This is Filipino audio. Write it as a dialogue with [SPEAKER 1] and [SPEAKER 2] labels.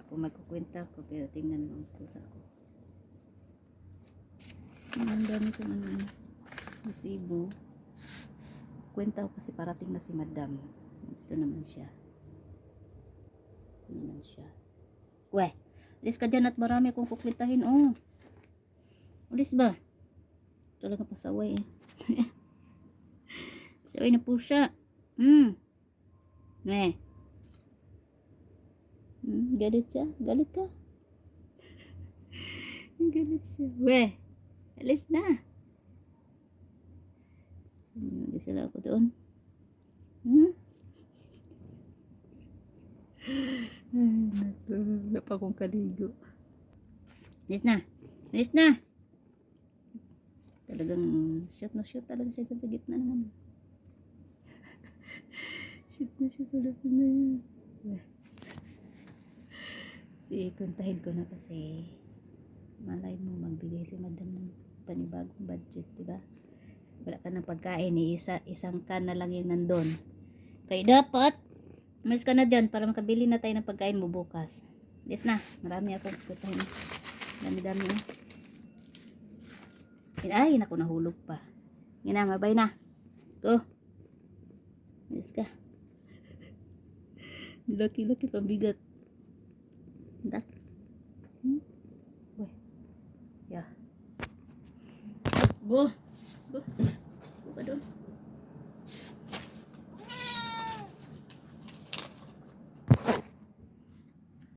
[SPEAKER 1] ako, magkukwenta ako, pero tingnan mo ang pusa ko. Ang dami ko ng resibo. Kwenta ko kasi parating na si madam. Ito naman siya. Ito naman siya. Weh, alis ka dyan at marami akong kukwentahin. Oh. Alis ba? Talaga pasaway eh. Pasaway na po siya. Meh. Galit siya? Galit ka? Galit siya. Weh, alis na. Alis na ako doon. Wala pa akong kaligo. Alis na. Alis na. Talagang shoot na shoot talaga siya sa gitna naman. Shoot na shoot talaga na. Kuntahin ko na kasi malay mo magbigay si madam ng panibagong budget, diba? Wala ka ng pagkain eh, isang can na lang yung nandun. Kaya dapat umalis ka na dyan para makabili na tayo ng pagkain mo bukas. Yes na, marami ako kuntahin. Dami-dami eh. Ay, naku, nahulog pa. Yan na, mabay na. Go. Yes ka. Laki-laki pambigat. Dak. Uy. Yeah. Go. Go. Go ka doon.